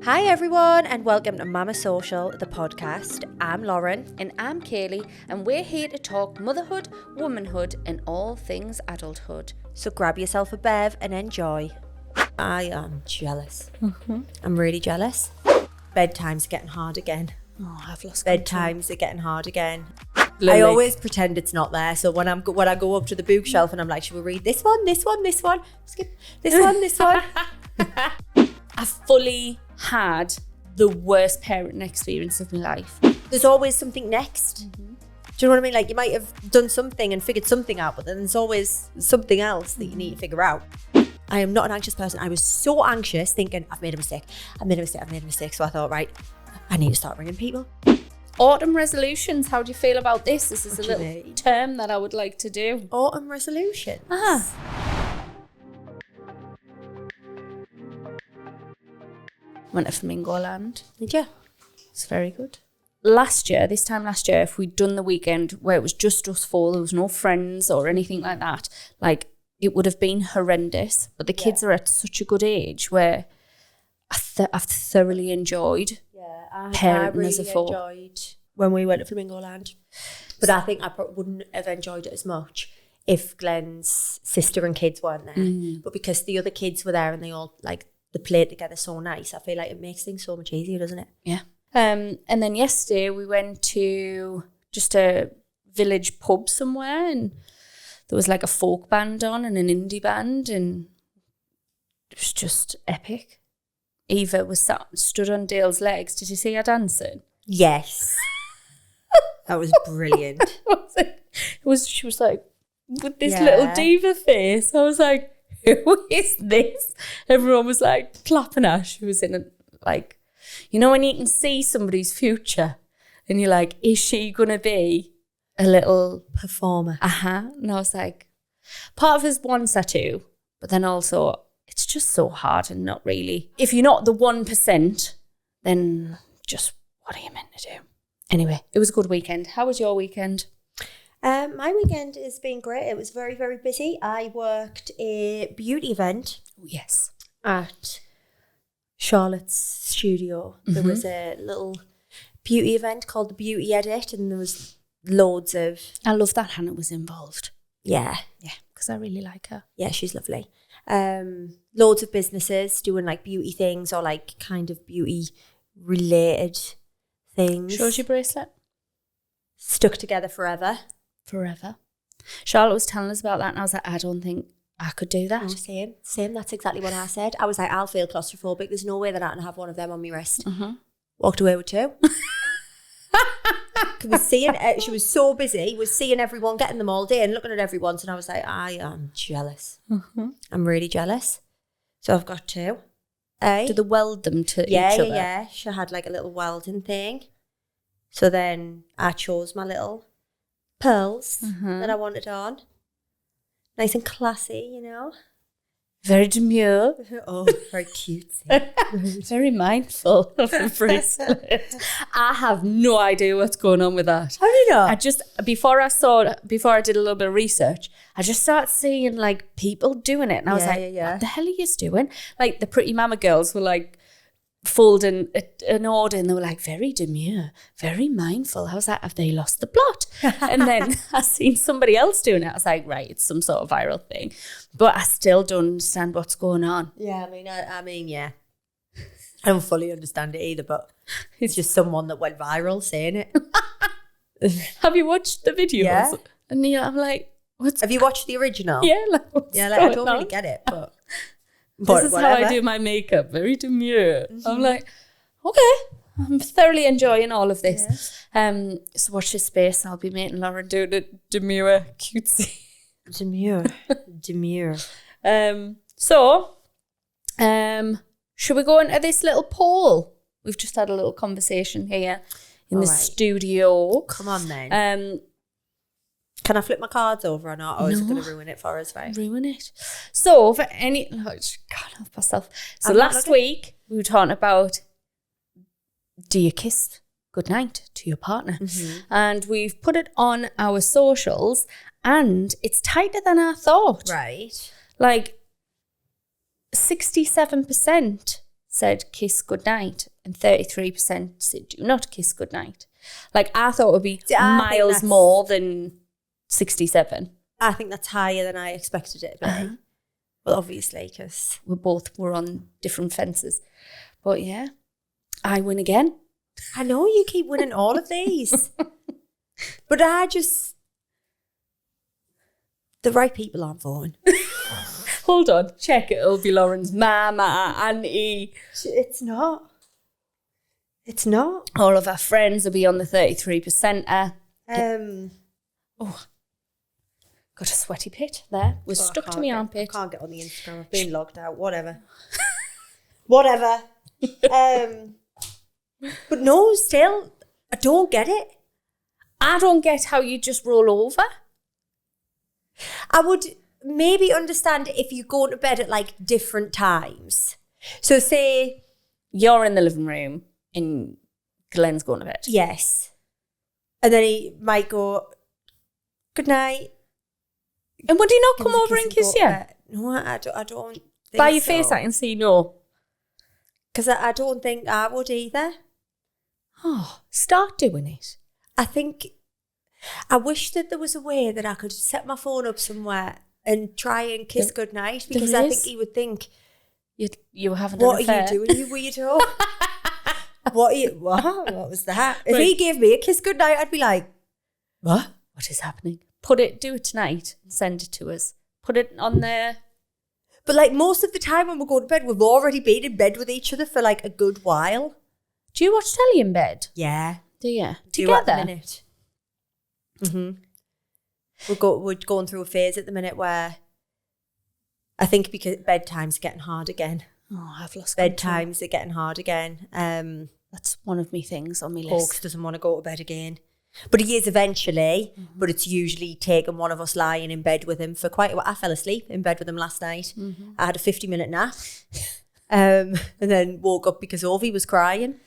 Hi everyone and welcome to Mama Social, the podcast. I'm Lauren. And I'm Kayleigh, and we're here to talk motherhood, womanhood, and all things adulthood. So grab yourself a bev and enjoy. I am jealous. I'm really jealous. Bedtime's getting hard again. Oh, I've lost Bedtimes are getting hard again. Lily. I always pretend it's not there. So when I go up to the bookshelf and I'm like, should we read this one, this one, this one? Skip this one, this one. I fully had the worst parenting experience of my life. There's always something next. Do you know what I mean? Like you might have done something and figured something out, but then there's always something else that you need to figure out. I am not an anxious person. I was so anxious thinking, I've made a mistake. So I thought, right, I need to start ringing people. Autumn resolutions, how do you feel about this? This is a little term that I would like to do. Autumn resolutions? Went to Flamingo Land. Did you? It's very good. This time last year, if we'd done the weekend where it was just us four, there was no friends or anything like that, like it would have been horrendous. But the kids are at such a good age where I've thoroughly enjoyed parenting really as a four. Enjoyed when we went to Flamingo Land. But I think I probably wouldn't have enjoyed it as much if Glenn's sister and kids weren't there. But because the other kids were there and they all they played together so nice, I feel like it makes things so much easier, doesn't it? Yeah. And then yesterday we went to just a village pub somewhere, and there was like a folk band on and an indie band, and it was just epic. Eva was stood on Dale's legs. Did you see her dancing? Yes. That was brilliant. She was like, with this little diva face. I was like, who is this? Everyone was like clapping her. She was in when you can see somebody's future and you're like, is she going to be a little performer? And I was like, part of us wants her to, but then also it's just so hard and not really. If you're not the 1%, then just what are you meant to do? Anyway, it was a good weekend. How was your weekend? My weekend has been great. It was very, very busy. I worked a beauty event. Oh, yes. At Charlotte's studio. There was a little beauty event called the Beauty Edit, and there was loads of... I love that Hannah was involved. Yeah. Yeah, because I really like her. Yeah, she's lovely. Loads of businesses doing like beauty things or like kind of beauty related things. Shows your bracelet? Stuck together forever. Charlotte was telling us about that, and I was like, I don't think I could do that. Oh, same. That's exactly what I said. I was like, I'll feel claustrophobic. There's no way that I can have one of them on my wrist. Walked away with two. She was so busy, was seeing everyone, getting them all day and looking at everyone. And I was like, I am jealous. I'm really jealous. So I've got two. Do they weld them to each other? Yeah. She had like a little welding thing. So then I chose my little pearls that I wanted on. Nice and classy, you know. Very demure. Oh, very cutesy. Very mindful of the bracelet. I have no idea what's going on with that. Have you not? I just, before I did a little bit of research, I just started seeing like people doing it. And I was like, what the hell are you doing? Like the Pretty Mama girls were like, folding an order, and they were like, very demure, very mindful. I was like, have they lost the plot? And then I seen somebody else doing it. I was like, right, it's some sort of viral thing, but I still don't understand what's going on. Yeah, I mean, yeah, I don't fully understand it either, but it's just someone that went viral saying it. Have you watched the videos? Yeah. And I'm like, have you watched the original? Yeah, I don't really get it, but this is whatever. How I do my makeup, very demure. I'm like, okay, I'm thoroughly enjoying all of this. Yeah. So watch this space. I'll be making Lauren do the demure cutesy. Demure. Should we go into this little poll? We've just had a little conversation here in the studio. Come on then. Can I flip my cards over or not? Or is it going to ruin it for us, right? Ruin it. So for any... Oh, I just can't help myself. So last week, we were talking about, do you kiss goodnight to your partner? And we've put it on our socials, and it's tighter than I thought. Right. Like 67% said Kiss Goodnight and 33% said do not kiss goodnight. Like, I thought it would be miles more than 67. I think that's higher than I expected it to be. Well, obviously, because we both were on different fences. But yeah, I win again. I know you keep winning all of these. But the right people aren't voting. Hold on, check it. It'll be Lauren's mama, auntie. It's not. It's not. All of our friends will be on the 33%. Oh, got a sweaty pit there. Was stuck to my armpit. I can't get on the Instagram. I've been logged out. Whatever. Whatever. But no, still, I don't get it. I don't get how you just roll over. I would maybe understand if you go to bed at like different times. So say you're in the living room and Glenn's going to bed. Yes. And then he might go, good night. And would he not come over and kiss you? No, I don't think By your face, I can see no. Because I don't think I would either. Oh, start doing it. I wish that there was a way that I could set my phone up somewhere and try and kiss goodnight, because I think he would think you were having what an affair. Are you doing, you weirdo? What was that? If he gave me a kiss goodnight, I'd be like, what is happening? Do it tonight and send it to us. Put it on there. But like most of the time when we go to bed, we've already been in bed with each other for like a good while. Do you watch telly in bed? Yeah. Do you? Together? At the minute. We're going through a phase at the minute where I think because bedtime's getting hard again. Oh, I've lost bedtimes are getting hard again. That's one of my things on my list. Hawks doesn't want to go to bed again. But he is eventually, but it's usually taken one of us lying in bed with him for quite a while. I fell asleep in bed with him last night. I had a 50-minute nap and then woke up because Ovi was crying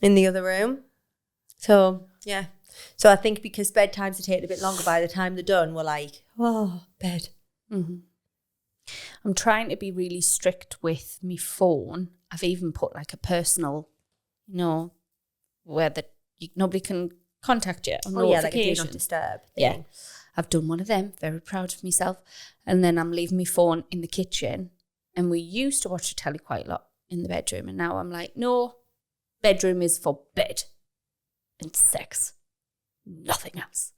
in the other room. So, yeah. So I think because bedtimes are taking a bit longer, by the time they're done, we're like, oh, bed. I'm trying to be really strict with my phone. I've even put like a personal, where nobody can contact you on notification. Like a do not disturb thing. Yeah, I've done one of them. Very proud of myself. And then I'm leaving my phone in the kitchen. And we used to watch the telly quite a lot in the bedroom. And now I'm like, no, bedroom is for bed and sex. Nothing else.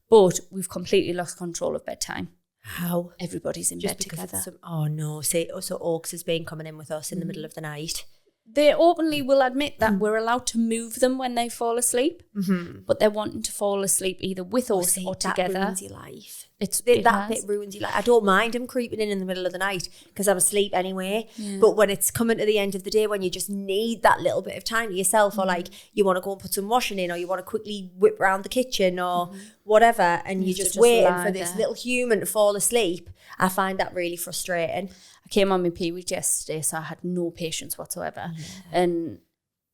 But we've completely lost control of bedtime. How? Everybody's in bed together. Oh no, so Oaks has been coming in with us in the middle of the night. They openly will admit that we're allowed to move them when they fall asleep, but they're wanting to fall asleep either with us or together. That ruins your life. That bit ruins your life. I don't mind them creeping in the middle of the night because I'm asleep anyway. Yeah. But when it's coming to the end of the day, when you just need that little bit of time to yourself, or like you want to go and put some washing in, or you want to quickly whip around the kitchen or whatever, and you're just waiting for this little human to fall asleep, I find that really frustrating. I came on my period yesterday, so I had no patience whatsoever. Yeah. And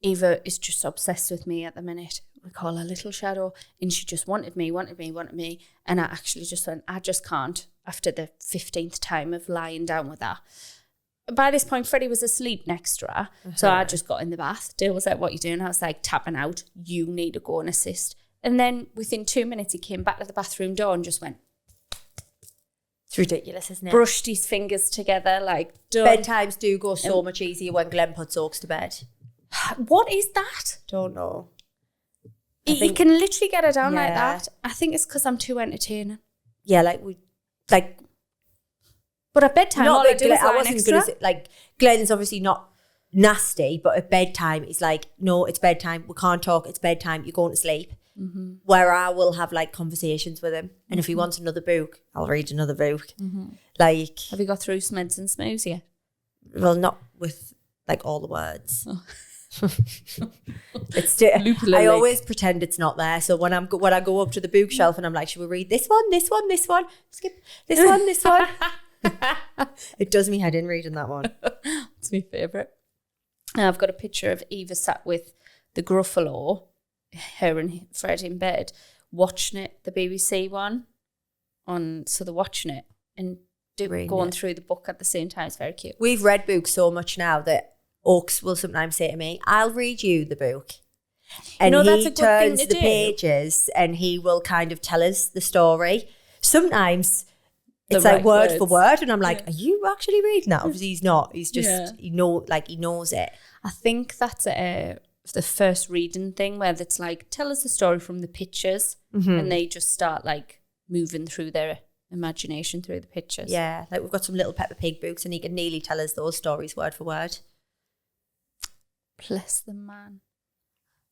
Eva is just obsessed with me at the minute. We call her Little Shadow, and she just wanted me. And I actually just went, I just can't, after the 15th time of lying down with her. By this point, Freddie was asleep next to her, so I just got in the bath. Dale was like, what are you doing? I was like, tapping out. You need to go and assist. And then within 2 minutes, he came back to the bathroom door and just went, it's ridiculous, isn't it? Brushed his fingers together, like, done. Bedtimes do go so much easier when Glenn puts Oaks to bed. What is that? Don't know. He can literally get her down like that. I think it's because I'm too entertaining. Yeah, but at bedtime, all I do is lie next to her. Glenn's obviously not nasty, but at bedtime, it's like, no, it's bedtime. We can't talk. It's bedtime. You're going to sleep. Where I will have like conversations with him, and if he wants another book, I'll read another book. Like, have you got through Smeds and Smooze yet? Well, not with like all the words. It's still, I always pretend it's not there. So when I go up to the bookshelf and I'm like, should we read this one, skip this one. It does me head in reading that one. It's my favourite. I've got a picture of Eva sat with the Gruffalo, her and Fred in bed, watching it, the BBC one. So they're watching it and going through the book at the same time. It's very cute. We've read books so much now that Oaks will sometimes say to me, I'll read you the book. And that's he a good thing turns to the do. pages and he will kind of tell us the story. Sometimes it's The like right word for words. word. And I'm like, are you actually reading that? Obviously he's not. He's just, he knows it. I think that's the first reading thing where it's like, tell us the story from the pictures. And they just start like moving through their imagination through the pictures. Yeah, like we've got some little Peppa Pig books and he can nearly tell us those stories word for word. Bless them, man.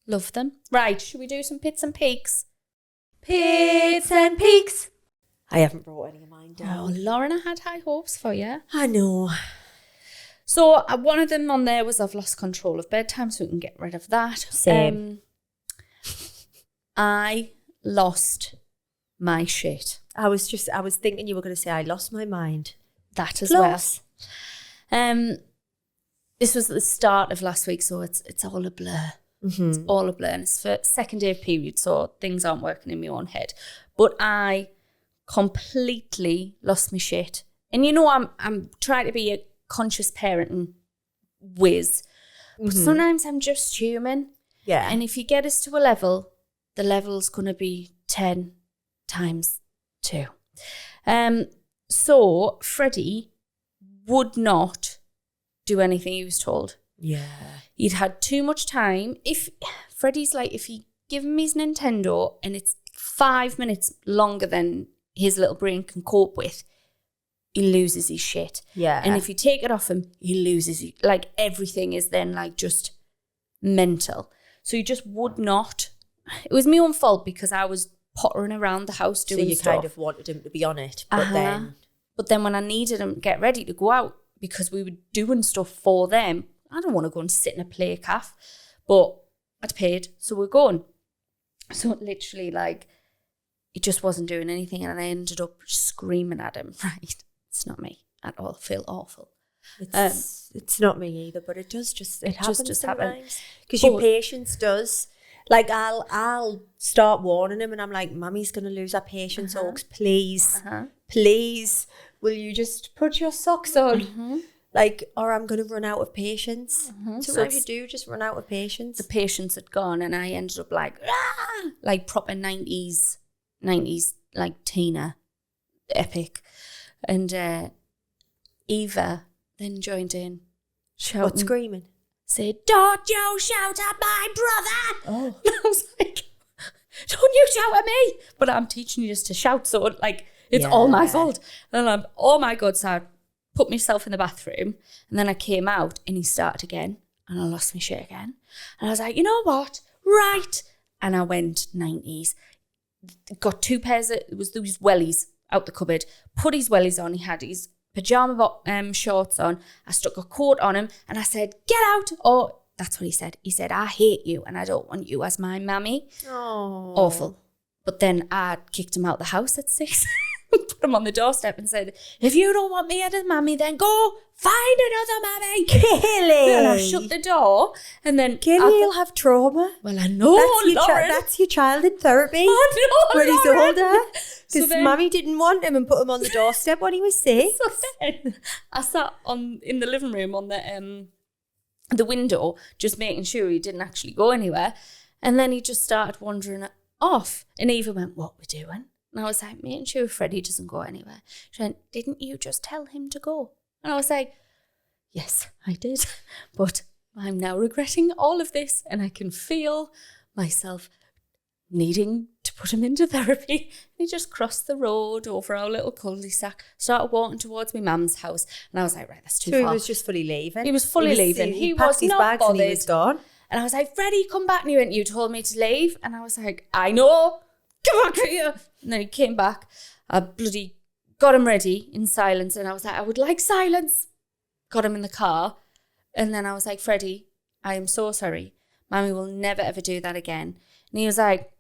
Love them. Right, should we do some pits and peaks? Pits and peaks. I haven't brought any of mine down. Oh, Lauren, I had high hopes for you. I know. So one of them on there was I've lost control of bedtime, so we can get rid of that. Same. I lost my shit. I was thinking you were going to say I lost my mind. That as Close. well. This was the start of last week, so it's all a blur. It's all a blur, and it's for second day of period, so things aren't working in my own head. But I completely lost my shit, and I'm trying to be a conscious parent and whiz, but sometimes I'm just human. Yeah, and if you get us to a level, the level's gonna be 10 times 2. So Freddie would not do anything he was told. Yeah. He'd had too much time. If Freddie's like, if you give him his Nintendo and it's 5 minutes longer than his little brain can cope with, he loses his shit. Yeah. And if you take it off him, he loses it. Like everything is then like just mental. So he just would not. It was my own fault because I was pottering around the house doing stuff. So you kind of wanted him to be on it, but then when I needed him to get ready to go out because we were doing stuff for them, I don't want to go and sit in a play cafe, but I'd paid, so we're going. So literally, like, he just wasn't doing anything, and I ended up screaming at him. Right, it's not me at all. I feel awful. It's not me either, but it does just it happens just sometimes because your patience does. Like I'll start warning him, and I'm like, "Mummy's gonna lose her patience, Oaks. Please, please, will you just put your socks on?" Like, or I'm going to run out of patience. Sometimes you do just run out of patience. The patience had gone, and I ended up like proper 90s, like Tina, epic. And Eva then joined in, shouting. What, screaming? Said, "Don't you shout at my brother!" Oh. And I was like, "Don't you shout at me!" But I'm teaching you just to shout, so like, it's all my fault. And I'm, oh my God, so I put myself in the bathroom, and then I came out and he started again, and I lost my shit again. And I was like, you know what? Right. And I went 90s. Got 2 pairs of, it was those wellies out the cupboard, put his wellies on. He had his pajama shorts on. I stuck a coat on him and I said, "Get out." Oh, that's what he said. He said, "I hate you and I don't want you as my mammy." Oh. Awful. But then I kicked him out the house at 6. Put him on the doorstep and said, "If you don't want me as a mammy, then go find another mammy." Kayleigh. And I shut the door, and then Kayleigh will have trauma. Well, I know, Lauren. That's your child in therapy. I know, when he's Lauren. older. Because So Mummy didn't want him and put him on the doorstep when he was 6. So then I sat in the living room on the window, just making sure he didn't actually go anywhere. And then he just started wandering off. And Eva went, "What we doing?" And I was like, "Making sure Freddie doesn't go anywhere." She went, "Didn't you just tell him to go?" And I was like, "Yes, I did. But I'm now regretting all of this, and I can feel myself needing to put him into therapy." And he just crossed the road over our little cul-de-sac, started walking towards my mum's house. And I was like, right, that's too far. So he was just fully leaving. He was fully leaving. He packed was his not bags bothered. and he was gone. And I was like, "Freddie, come back." And he went, "You told me to leave." And I was like, "I know. Come back here." And then he came back. I bloody got him ready in silence. And I was like, "I would like silence." Got him in the car. And then I was like, "Freddie, I am so sorry. Mommy will never, ever do that again." And he was like,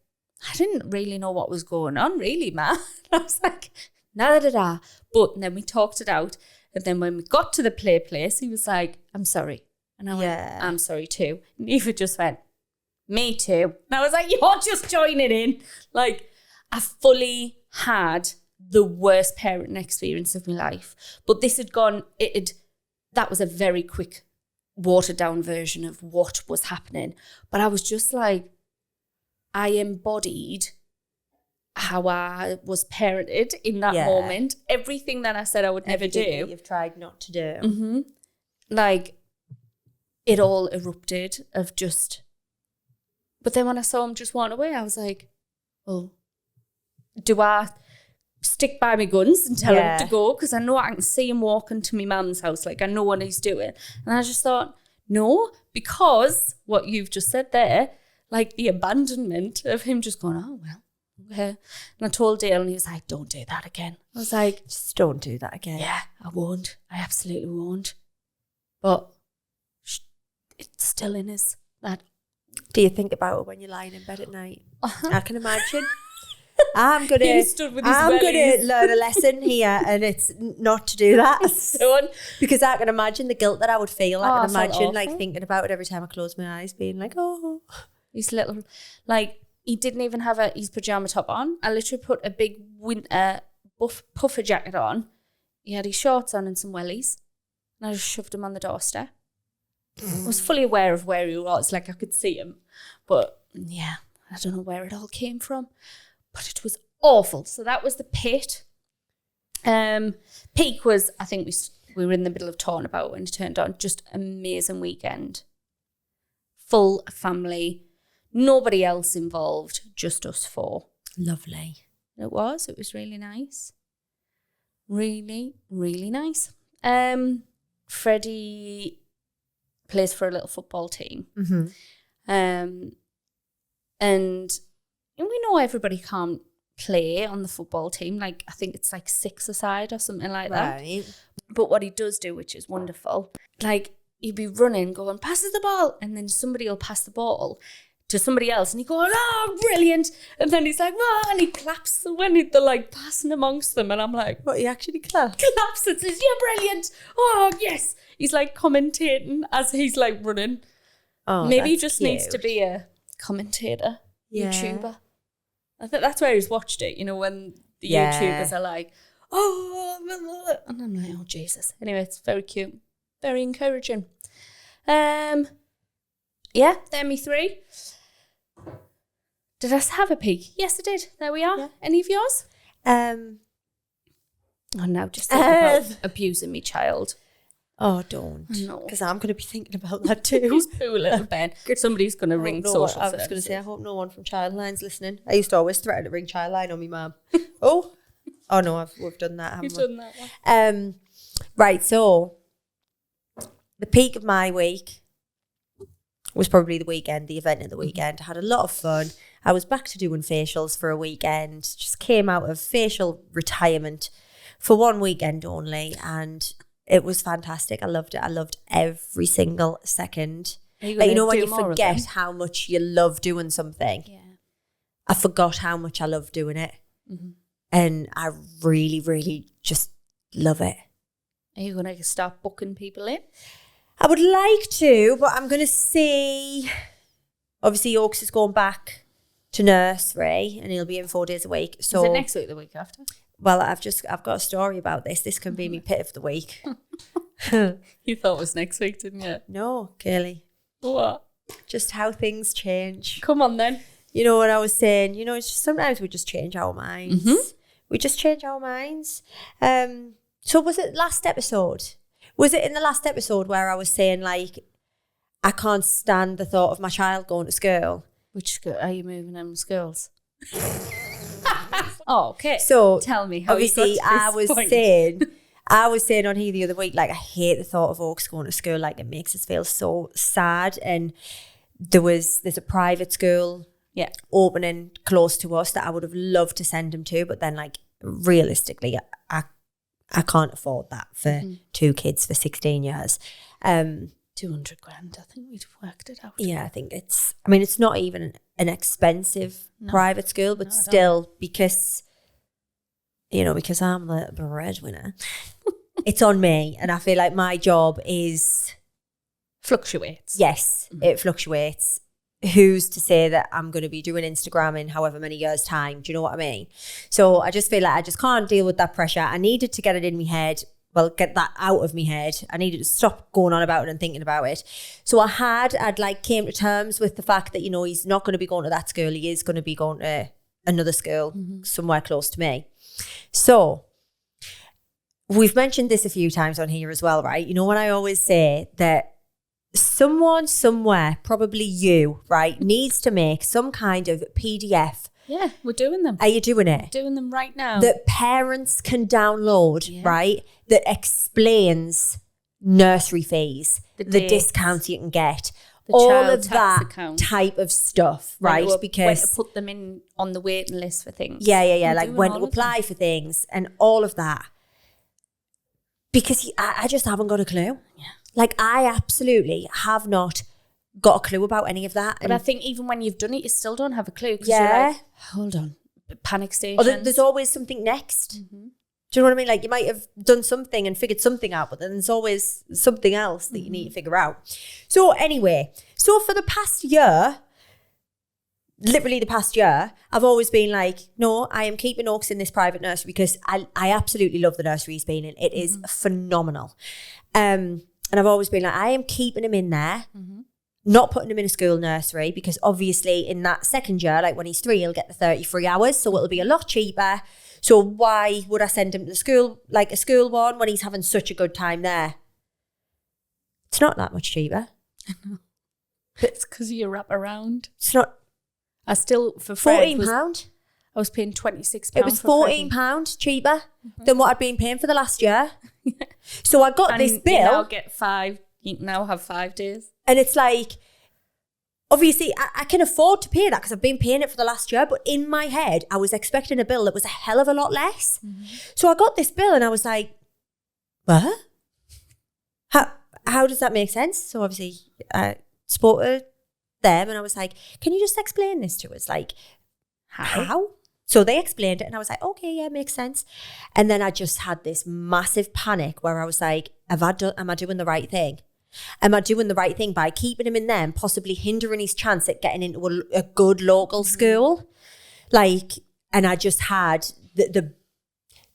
"I didn't really know what was going on, really, Ma." And I was like, "Neither did I." But then we talked it out. And then when we got to the play place, he was like, "I'm sorry." And I went, "I'm sorry too." And Eva just went, "Me too." And I was like, "You're just joining in." Like, I fully had the worst parenting experience of my life. But this had gone, that was a very quick watered down version of what was happening. But I was just like, I embodied how I was parented in that moment. Everything that I said I would never do. That you've tried not to do. Like, it all erupted of just... But then when I saw him just walking away, I was like, well, do I stick by my guns and tell him to go? Because I know I can see him walking to my mum's house. Like, I know what he's doing. And I just thought, no, because what you've just said there, like the abandonment of him just going, oh, well, okay. And I told Dale and he was like, don't do that again. I was like, just don't do that again. Yeah, I won't. I absolutely won't. But it's still in us. That. Do you think about it when you're lying in bed at night? I can imagine. I'm gonna learn a lesson here, and it's not to do that. Because I can imagine the guilt that I would feel. I can imagine like thinking about it every time I close my eyes, being like, oh, he's little, like he didn't even have his pajama top on. I literally put a big winter puffer jacket on. He had his shorts on and some wellies, and I just shoved him on the doorstep. I was fully aware of where he was, like I could see him, but yeah, I don't know where it all came from, but it was awful. So that was the pit. Peak was, I think we were in the middle of talking about when it turned on. Just amazing weekend, full family, nobody else involved, just us four. Lovely. It was really nice, really nice. Freddie plays for a little football team. And we know everybody can't play on the football team. Like, I think it's like 6 aside or something like that. But what he does do, which is wonderful, like he'd be running, going, passes the ball, and then somebody will pass the ball to somebody else, and he goes, oh, brilliant. And then he's like, oh, and he claps when they're like passing amongst them. And I'm like, what, he actually claps? Claps and says, yeah, brilliant. Oh, yes. He's like commentating as he's like running. Oh, maybe he just needs to be a commentator, YouTuber. I think that's where he's watched it, you know, when the YouTubers are like, oh, and I'm like, oh, Jesus. Anyway, it's very cute, very encouraging. Yeah, they're me 3. Did I have a peek? Yes, I did. There we are. Yeah. Any of yours? Oh, no, just think about abusing me child. Oh, don't. No. Because I'm going to be thinking about that too. His poor little Ben. Somebody's going to ring social services. I was going to say, I hope no one from Childline's listening. I used to always threaten to ring Childline on me mum. Oh no, we've done that, haven't we? You've done that one. Right, so the peak of my week was probably the weekend, the event of the weekend. I had a lot of fun. I was back to doing facials for a weekend. Just came out of facial retirement for one weekend only, and it was fantastic. I loved it. I loved every single second. Like, you know, when you forget how much you love doing something. Yeah. I forgot how much I love doing it. And I really, really just love it. Are you going to start booking people in? I would like to, but I'm going to see. Obviously, Oaks is going back to nursery and he'll be in 4 days a week. So is it next week, the week after? Well, I've got a story about this. This can be my pit of the week. You thought it was next week, didn't you? No, Kayleigh. What? Just how things change. Come on then. You know what I was saying? You know, it's just, sometimes we just change our minds. We just change our minds. So was it last episode? Was it in the last episode where I was saying, like, I can't stand the thought of my child going to school? Which school? Are you moving them schools? Oh, okay. So tell me how obviously you got to this point. I was saying on here the other week, like, I hate the thought of Oaks going to school. Like, it makes us feel so sad. And there's a private school opening close to us that I would have loved to send him to, but then, like, realistically, I can't afford that for 2 kids for 16 years. 200 grand, I think we'd worked it out. Yeah, I think it's not even an expensive private school, but still, because I'm the breadwinner, it's on me. And I feel like my job fluctuates. Yes, it fluctuates. Who's to say that I'm going to be doing Instagram in however many years' time? Do you know what I mean? So I just feel like I just can't deal with that pressure. I needed to get it in my head get that out of my head. I needed to stop going on about it and thinking about it. So I'd like came to terms with the fact that, you know, he's not going to be going to that school. He is going to be going to another school somewhere close to me. So we've mentioned this a few times on here as well, right? You know, when I always say that someone somewhere, probably you, right, needs to make some kind of PDF. Yeah, we're doing them. Are you doing it? We're doing them right now. That parents can download, right? That explains nursery fees, the discounts you can get, all of that type of stuff, right? Because when to put them in on the waiting list for things. Yeah. Like when to apply for things and all of that. Because I just haven't got a clue. Yeah. Like I absolutely have not got a clue about any of that. But I think even when you've done it, you still don't have a clue. Because you're like, hold on, panic station. Or there's always something next. Mm-hmm. Do you know what I mean? Like you might have done something and figured something out, but then there's always something else that you need to figure out. So anyway, for the past year, literally the past year, I've always been like, no, I am keeping Oaks in this private nursery because I absolutely love the nursery he's been in. It is phenomenal. And I've always been like, I am keeping him in there, not putting him in a school nursery because obviously in that second year, like when he's 3, he'll get the 33 hours. So it'll be a lot cheaper. So why would I send him to the school, like a school one, when he's having such a good time there? It's not that much cheaper. I know. It's because you wrap around. It's not. I still, for Fred, £14. I was paying £26. It was £14 cheaper than what I'd been paying for the last year. So I got this bill. You now get 5. You now have 5 days. And it's like, obviously, I can afford to pay that because I've been paying it for the last year. But in my head, I was expecting a bill that was a hell of a lot less. So I got this bill and I was like, what? How does that make sense? So obviously, I spoke to them and I was like, can you just explain this to us? Like, how? So they explained it and I was like, okay, yeah, makes sense. And then I just had this massive panic where I was like, am I doing the right thing? Am I doing the right thing by keeping him in there and possibly hindering his chance at getting into a good local school? Like, and I just had the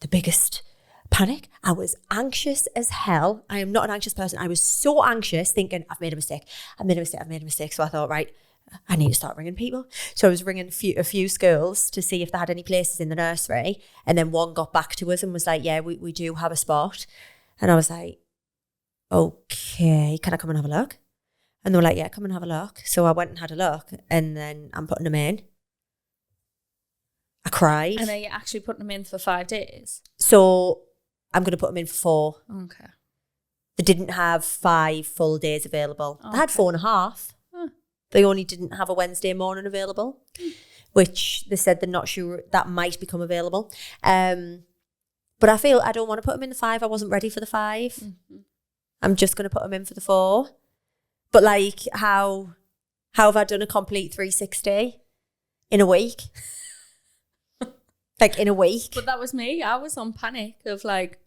biggest panic. I was anxious as hell. I am not an anxious person. I was so anxious thinking, I've made a mistake. So I thought, right, I need to start ringing people. So I was ringing a few schools to see if they had any places in the nursery. And then one got back to us and was like, yeah, we do have a spot. And I was like, okay, can I come and have a look? And they were like, yeah, come and have a look. So I went and had a look and then I'm putting them in. I cried. And are you actually putting them in for 5 days? So I'm going to put them in for 4. Okay. They didn't have 5 full days available. Okay. They had 4.5. They only didn't have a Wednesday morning available, which they said they're not sure that might become available. But I feel I don't want to put them in the 5. I wasn't ready for the 5. I'm just going to put them in for the 4. But like, how have I done a complete 360 in a week? Like in a week. But that was me. I was on panic of like,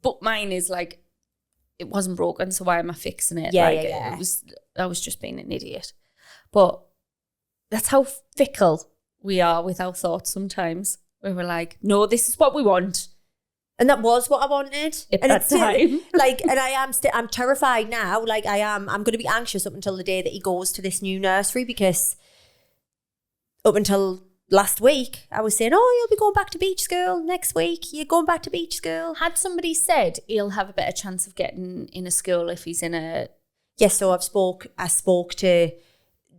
but mine is like, it wasn't broken, so why am I fixing it? Yeah. I was just being an idiot. But that's how fickle we are with our thoughts sometimes. We were like, no, this is what we want. And that was what I wanted. At that time. Like, and I'm terrified now. Like I'm going to be anxious up until the day that he goes to this new nursery because up until last week, I was saying, oh, you'll be going back to beach school next week. You're going back to beach school. Had somebody said he'll have a better chance of getting in a school if he's in a... Yes, so I spoke to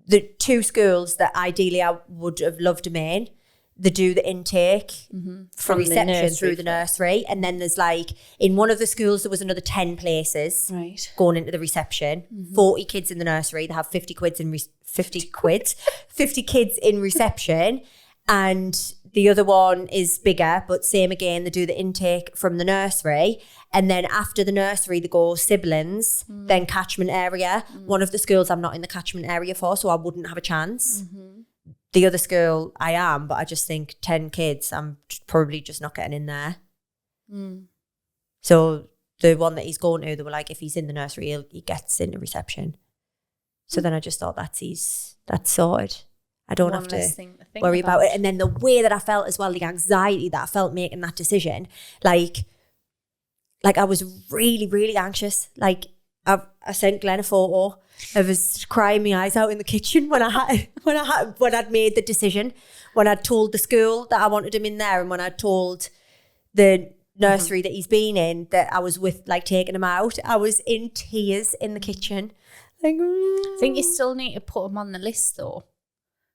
the 2 schools that ideally I would have loved him in. They do the intake for reception through the nursery. And then there's like, in one of the schools, there was another 10 places going into the reception. 40 kids in the nursery. They have 50 kids in reception. And the other one is bigger, but same again, they do the intake from the nursery. And then after the nursery, they go siblings, then catchment area. One of the schools I'm not in the catchment area for, so I wouldn't have a chance. The other school I am, but I just think 10 kids, I'm probably just not getting in there. So the one that he's going to, they were like, if he's in the nursery, he gets into reception. So then I just thought that's sorted. I don't have to worry about it. And then the way that I felt as well, the anxiety that I felt making that decision, like like I was really, really anxious. Like I sent Glenn a photo of us crying my eyes out in the kitchen when I'd made the decision, when I'd told the school that I wanted him in there, and when I'd told the nursery that he's been in that I was with, like taking him out. I was in tears in the kitchen. Like, I think you still need to put him on the list though.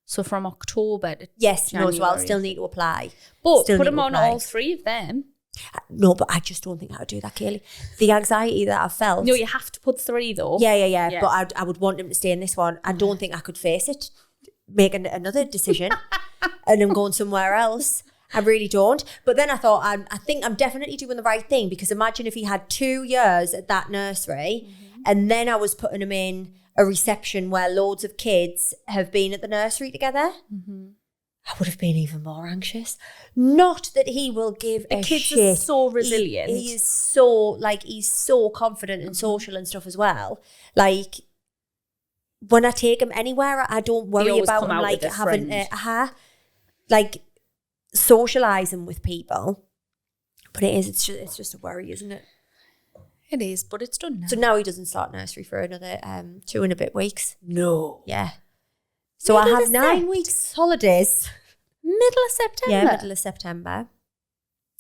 So from October to January. No, so I'll still need to apply. But still put him on all 3 of them. No, but I just don't think I would do that, Kayleigh. The anxiety that I felt. No, you have to put 3 though. Yeah. But I would want him to stay in this one. I don't think I could face it, making another decision and then going somewhere else. I really don't. But then I thought, I think I'm definitely doing the right thing, because imagine if he had 2 years at that nursery and then I was putting him in a reception where loads of kids have been at the nursery together. I would have been even more anxious. Not that he will give a shit. The kids are so resilient. He is so, like, he's so confident and social and stuff as well. Like, when I take him anywhere, I don't worry about him, like, having like, socialising with people. But it's just a worry, isn't it? It is, but it's done now. So now he doesn't start nursery for another 2 and a bit weeks. No. Yeah. So I have 9 weeks holidays. Middle of September? Yeah, middle of September.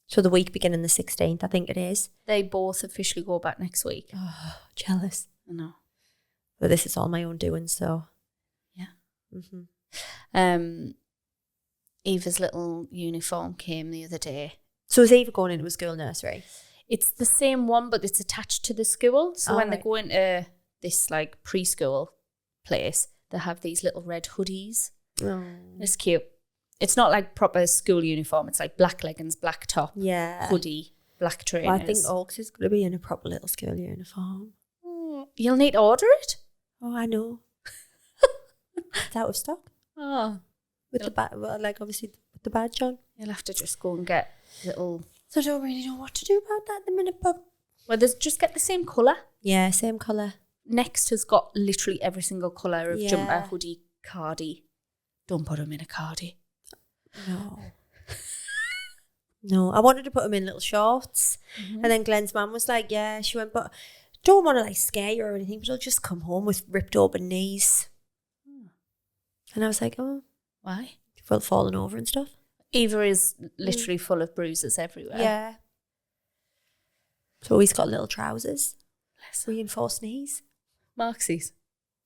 So the week beginning the 16th, I think it is. They both officially go back next week. Oh, jealous. I know. But this is all my own doing, so. Yeah. Eva's little uniform came the other day. So is Eva going into a school nursery? It's the same one, but it's attached to the school. So when they go into this like preschool place, they have these little red hoodies. Oh. It's cute. It's not like proper school uniform. It's like black leggings, black top, hoodie, black trainers. Well, I think Oaks is going to be in a proper little school uniform. You'll need to order it? Oh, I know. It's out of stock. Oh. With the badge, well, like obviously with the badge on. You'll have to just go and get little... So I don't really know what to do about that at the minute, but... Well, just get the same colour. Yeah, same colour. Next has got literally every single colour of jumper, hoodie, cardi. Don't put them in a cardi. No. No, I wanted to put them in little shorts. And then Glenn's mum was like, yeah, she went, but don't want to like scare you or anything, but I'll just come home with ripped open knees. And I was like, oh. Why? Well, falling over and stuff. Eva is literally full of bruises everywhere. Yeah. So he's got little trousers. Reinforced knees. Marxies.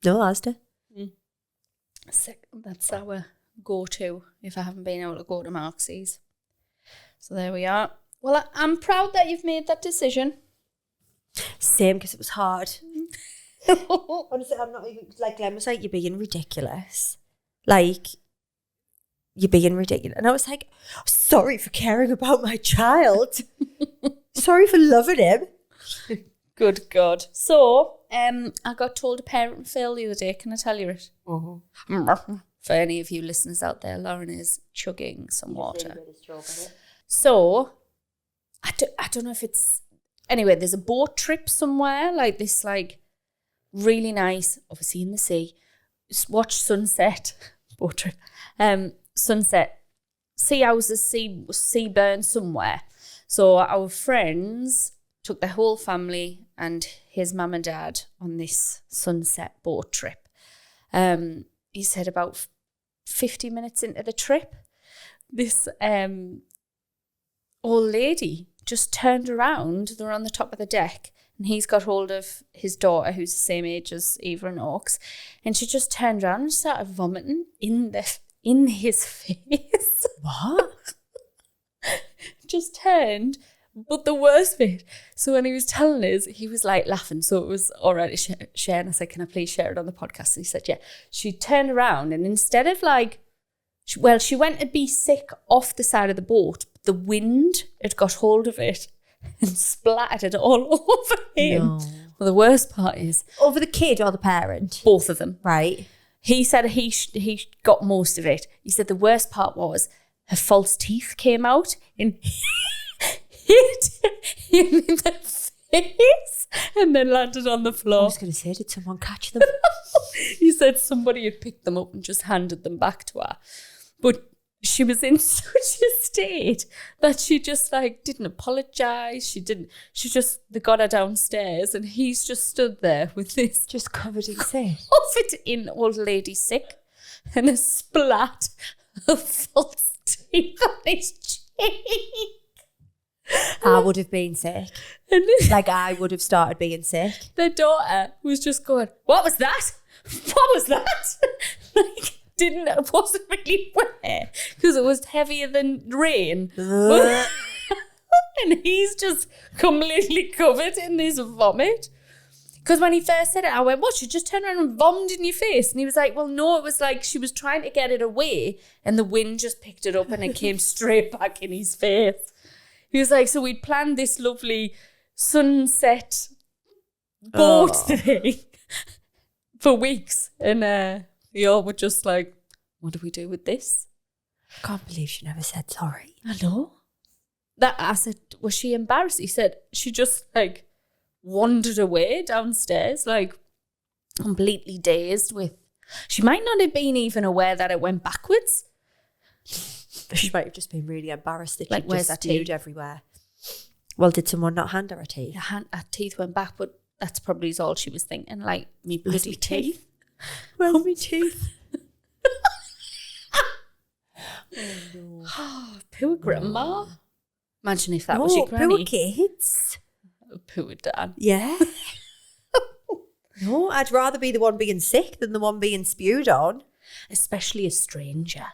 No, Asda. That's our go-to if I haven't been able to go to Marxies. So there we are. Well, I'm proud that you've made that decision. Same, because it was hard. Honestly, I'm not even, like Glenn was like, you're being ridiculous. Like, you're being ridiculous. And I was like, sorry for caring about my child. Sorry for loving him. Good God. So, I got told a parent fail the other day. Can I tell you it? For any of you listeners out there, Lauren is chugging some water. So, I don't know if it's... Anyway, there's a boat trip somewhere, like this, like, really nice, obviously in the sea. Watch sunset. Boat trip. Sunset. Sea houses, sea burn somewhere. So our friends took their whole family and his mum and dad on this sunset boat trip. He said about 50 minutes into the trip, this old lady just turned around. They're on the top of the deck and he's got hold of his daughter who's the same age as Eva and Oaks, and she just turned around and started vomiting in his face. What? Just turned. But the worst bit, so when he was telling us, he was like laughing, so it was all right to share. And I said, can I please share it on the podcast? And he said, yeah. She turned around and instead of like, she went to be sick off the side of the boat. The wind had got hold of it and splattered it all over him. No. Well, the worst part is... Over the kid or the parent? Both of them. Right. He said he got most of it. He said the worst part was her false teeth came out and hit him in the face and then landed on the floor. I was going to say, did someone catch them? He said somebody had picked them up and just handed them back to her. But she was in such a state that she just like didn't apologize. They got her downstairs and he's just stood there with this. Just covered in sick. Covered in old lady sick and a splat of false teeth on his cheek. I would have been sick. Like I would have started being sick. The daughter was just going, what was that? What was that? Like, wasn't really wet because it was heavier than rain. And he's just completely covered in this vomit. Because when he first said it, I went, what, she just turned around and vomited in your face? And he was like, well, no, it was like she was trying to get it away and the wind just picked it up and it came straight back in his face. He was like, so we'd planned this lovely sunset boat thing for weeks. And we all were just like, what do we do with this? I can't believe she never said sorry. I know. I said, was she embarrassed? He said, she just like wandered away downstairs, like completely dazed with, she might not have been even aware that it went backwards. She might have just been really embarrassed that like, she just spewed everywhere. Well, did someone not hand her her teeth? Her teeth went back, but that's probably all she was thinking. Like, me bloody teeth. Well, me teeth. Oh, no. Poor grandma. Imagine if that was your granny. Poor kids. Poor dad. Yeah. No, I'd rather be the one being sick than the one being spewed on. Especially a stranger.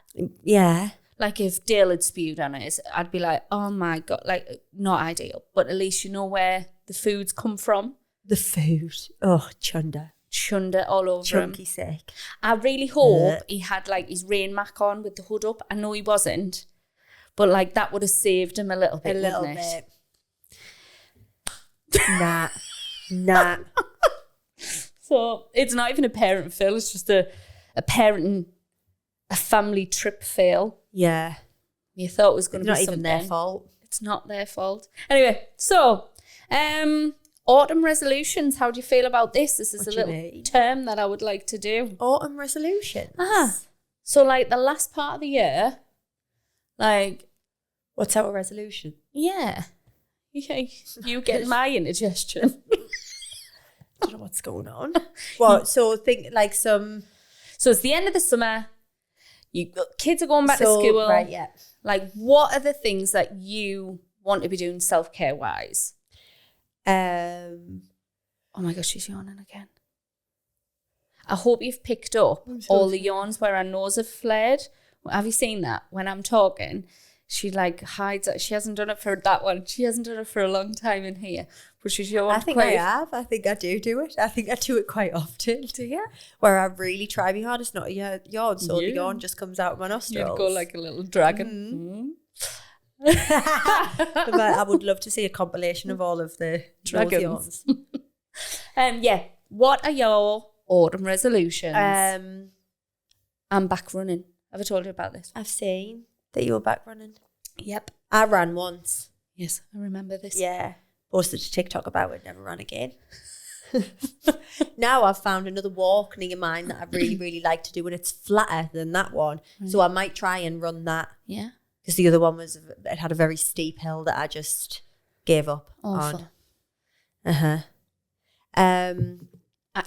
Yeah. Like if Dale had spewed on it, I'd be like, oh my God, like not ideal. But at least you know where the food's come from. The food. Oh, chunder all over Chunky him. sick. I really hope he had like his rain mac on with the hood up. I know he wasn't. But like that would have saved him a little bit, wouldn't it? Nah. So it's not even a parent fail. It's just a family trip fail. Yeah. You thought it was going to be something. Not even their fault. It's not their fault. Anyway, so autumn resolutions. How do you feel about this? This is a little term that I would like to do. Autumn resolutions? So like the last part of the year, like... What's our resolution? Yeah. You getting my indigestion. I don't know what's going on. What? So think like some... So it's the end of the summer. Kids are going back to school. Right, yeah. Like what are the things that you want to be doing self-care wise? Oh my gosh, she's yawning again. I hope you've picked up all the yawns where her nose have flared. Have you seen that? When I'm talking, she like hides it. She hasn't done it for that one. She hasn't done it for a long time in here. But she's yawned. I think I have. I think I do it. I think I do it quite often. Do you? Where I really try my hardest not to yawn, so the yawn just comes out of my nostrils. You'd go like a little dragon. But I would love to see a compilation of all of the dragons. Yeah. What are your autumn resolutions? I'm back running. Have I told you about this? I've seen that you were back running. Yep. I ran once. Yes, I remember this. Yeah. Posted a TikTok about it, never ran again. Now I've found another walk near mine that I really, really like to do, and it's flatter than that one. Right. So I might try and run that. Yeah. Because the other one it had a very steep hill that I just gave up on. I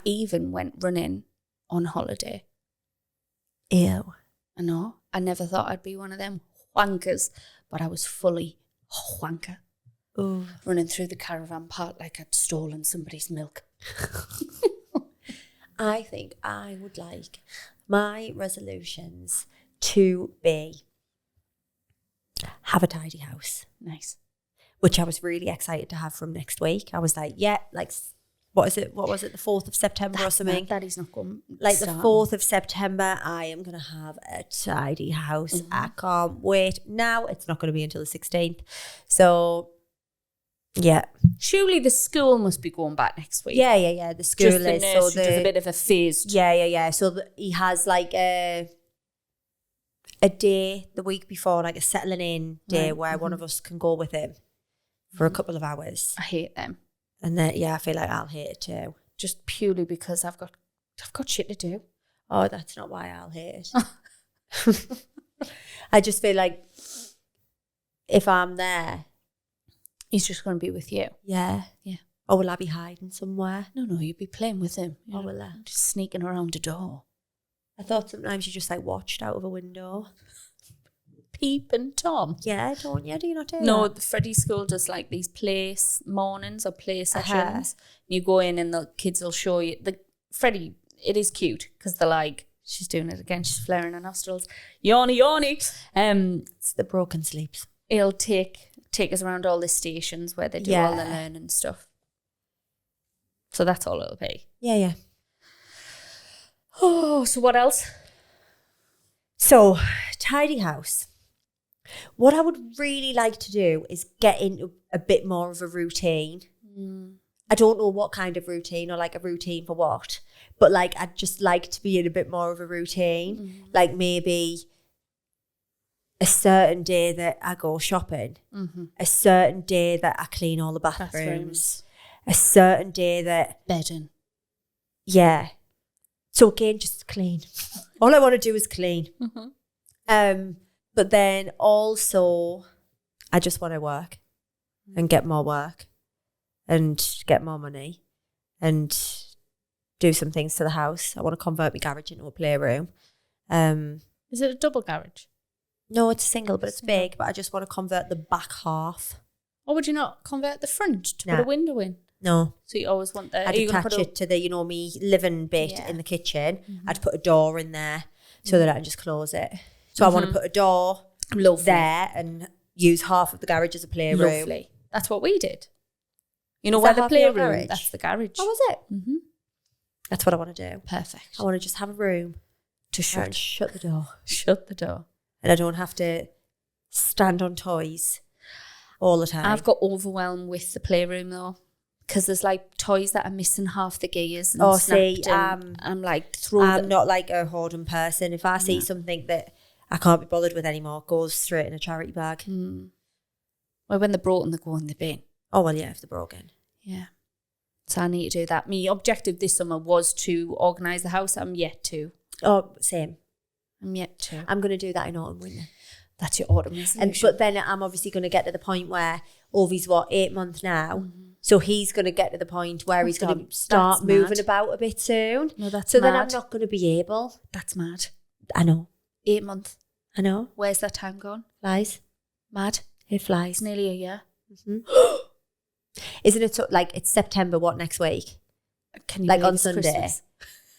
even went running on holiday. Ew. I know. I never thought I'd be one of them wankers, but I was fully wanker. Ooh. Running through the caravan park like I'd stolen somebody's milk. I think I would like my resolutions to be have a tidy house. Nice. Which I was really excited to have from next week. I was like, yeah, like, what was it, the 4th of September or something? That is not going like the 4th of September, I am going to have a tidy house. Mm-hmm. I can't wait. Now, it's not going to be until the 16th. So... yeah. Surely the school must be going back next week. Yeah. The school just is. So there's a bit of a phase. Yeah. So he has like a day the week before, like a settling in day where one of us can go with him for a couple of hours. I hate them. And then, I feel like I'll hate it too. Just purely because I've got shit to do. Oh, that's not why I'll hate it. I just feel like if I'm there, he's just going to be with you. Yeah. Or will I be hiding somewhere? No, you'd be playing with him. Or will I? Just sneaking around the door. I thought sometimes you just like watched out of a window. Peeping Tom. Yeah, don't you? Do you not do No, that? Freddie's school does like these play mornings or play sessions. You go in and the kids will show you. Freddie, it is cute because they're like, she's doing it again. She's flaring her nostrils. Yawny. It's the broken sleeps. He'll take us around all the stations where they do all the learning stuff. So that's all it'll be. Yeah. Oh, so what else? So, tidy house. What I would really like to do is get into a bit more of a routine. I don't know what kind of routine or like a routine for what, but like I'd just like to be in a bit more of a routine. Like maybe a certain day that I go shopping, a certain day that I clean all the bathrooms, a certain day that... Bedding. Yeah. So again, just clean. All I want to do is clean. But then also, I just want to work and get more work and get more money and do some things to the house. I want to convert my garage into a playroom. Is it a double garage? No, it's a single, but it's big. But I just want to convert the back half. Or would you not convert the front to put a window in? No. So you always want the... I'd attach it to the, me living bit in the kitchen. I'd put a door in there so that I can just close it. So I want to put a door there and use half of the garage as a playroom. Lovely. That's what we did. You know where the playroom? That's the garage. Oh, was it? That's what I want to do. Perfect. I want to just have a room to shut the door. Shut the door. And I don't have to stand on toys all the time. I've got overwhelmed with the playroom though. Because there's like toys that are missing half the gears and I'm like, I'm not like a hoarding person. If I see something that I can't be bothered with anymore, it goes straight in a charity bag. Well, when they're broken, they go in the bin. Oh, well, yeah, if they're broken. Yeah. So I need to do that. My objective this summer was to organise the house. I'm yet to. Oh, same. I'm yet to. I'm going to do that in autumn, winter. That's your autumn resolution. But then I'm obviously going to get to the point where Ovi's 8 months now. So he's going to get to the point where he's going to start moving about a bit soon. No, that's so mad. Then I'm not going to be able. That's mad. I know. 8 months. I know. Where's that time gone? Flies. Mad. It flies. It's nearly a year. Isn't it so, like it's September, next week? Can you like on Sunday? Christmas?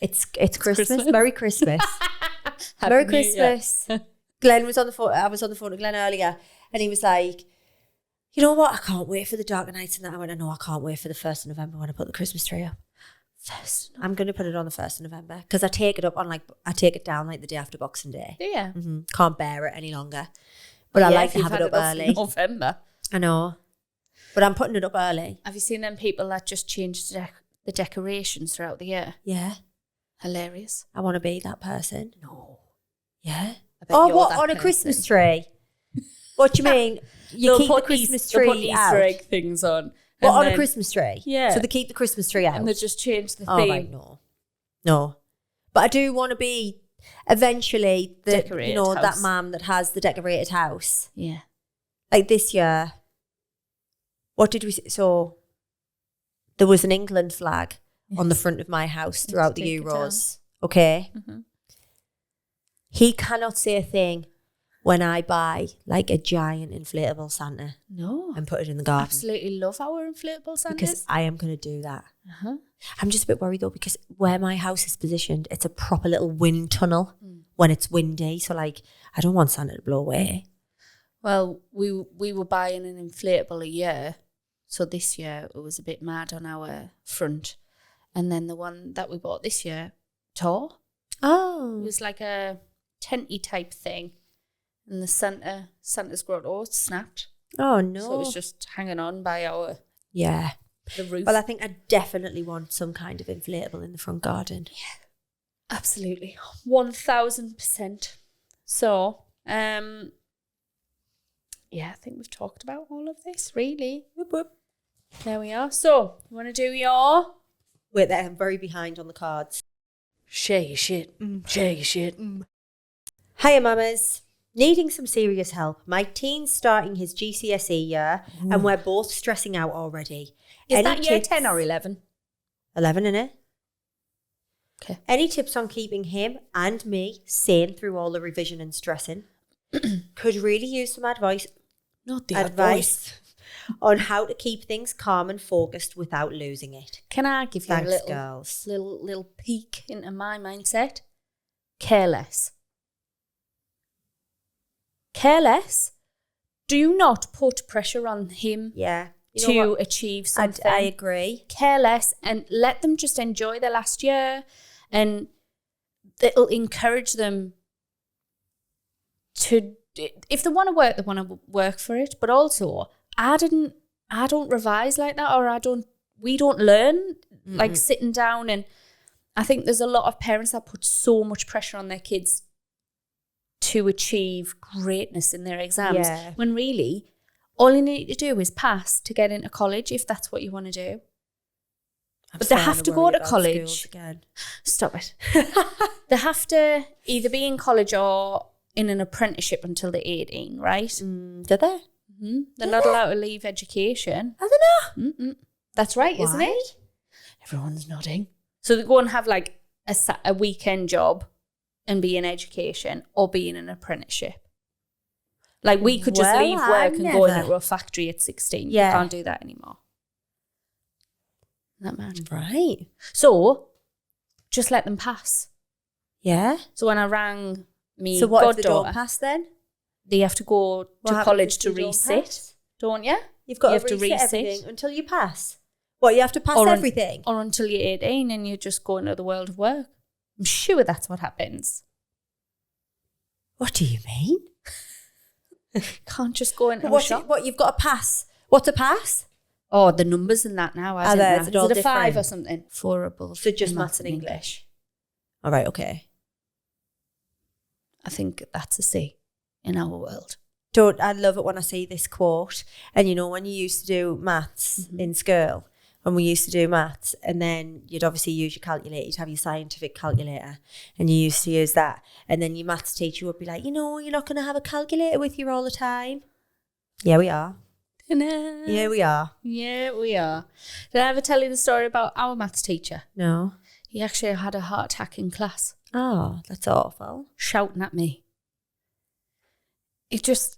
It's Christmas. Merry Christmas. Merry Christmas. Glenn was on the phone. I was on the phone to Glenn earlier and he was like, you know what? I can't wait for the darker nights and that. I went, no, I can't wait for the 1st of November when I put the Christmas tree up. I'm going to put it on the 1st of November because I take it down like the day after Boxing Day. Yeah. Can't bear it any longer. But I like to have it up early. November. I know. But I'm putting it up early. Have you seen them people that just change the decorations throughout the year? Yeah. Hilarious. I want to be that person. No. Yeah. Oh, what? On a Christmas tree? What do you mean? You keep the Christmas tree out? They'll put Easter egg things on. What, on a Christmas tree? Yeah. So they keep the Christmas tree out? And they just change the theme. Oh, right, no. But I do want to be eventually decorated house. That mum that has the decorated house. Yeah. Like this year, what did we see? So there was an England flag on the front of my house throughout the Euros. Okay. He cannot say a thing when I buy like a giant inflatable Santa. No. And put it in the garden. Absolutely love our inflatable Santas. Because I am going to do that. I'm just a bit worried though because where my house is positioned, it's a proper little wind tunnel when it's windy. So like, I don't want Santa to blow away. Well, we were buying an inflatable a year. So this year it was a bit mad on our front. And then the one that we bought this year tore. Oh. It was like a tenty type thing. And the Santa's grotto snapped. Oh, no. So it was just hanging on by the roof. Well, I think I definitely want some kind of inflatable in the front garden. Yeah, absolutely. 1000%. So, I think we've talked about all of this, really. Whoop, whoop. There we are. So, you want to do your... Wait there, I'm very behind on the cards. Share your shit. Share your shit. Hiya, mamas. Needing some serious help. My teen's starting his GCSE year and we're both stressing out already. Is that year 10 or 11? 11, innit? Okay. Any tips on keeping him and me sane through all the revision and stressing? Could really use some advice. Not the advice. On how to keep things calm and focused without losing it. Can I give you Thanks, a girls. little peek into my mindset? Care less. Care less. Do not put pressure on him to achieve something. I agree. Care less and let them just enjoy their last year, and it'll encourage them to, if they want to work for it. But also, I don't revise like that, or we don't learn like sitting down. And I think there's a lot of parents that put so much pressure on their kids to achieve greatness in their exams, when really all you need to do is pass to get into college, if that's what you want to do. But they have to go to college. Stop it. They have to either be in college or in an apprenticeship until they're 18, right? Do they? Mm-hmm. They're not allowed to leave education. I don't know. Mm-mm. That's right, Why? Isn't it? Everyone's nodding. So they go and have like a weekend job and be in education or be in an apprenticeship. Like we could just leave work and go into a factory at 16. Yeah. You can't do that anymore. Isn't that mad? Right. So just let them pass. Yeah. So when I rang me So what if goddaughter, they don't pass then? they have to go to college to resit, don't you? You've got You to have to resit resit. everything until you pass. What, you have to pass everything? Or until you're 18 and you just go into the world of work. I'm sure that's what happens. What do you mean? Can't just go into a What, shop. you've got to pass? What's a pass? Oh, the numbers in that now. Are there? Is it a 5 or something? 4 above. So just maths and English. All right, okay. I think that's a C in our world. I love it when I see this quote. And you know, when you used to do maths in school, when we used to do maths, and then you'd obviously use your calculator, you'd have your scientific calculator, and you used to use that. And then your maths teacher would be like, you know, you're not going to have a calculator with you all the time. Yeah, we are. Yeah, we are. Yeah, we are. Did I ever tell you the story about our maths teacher? No. He actually had a heart attack in class. Oh, that's awful. Shouting at me. It just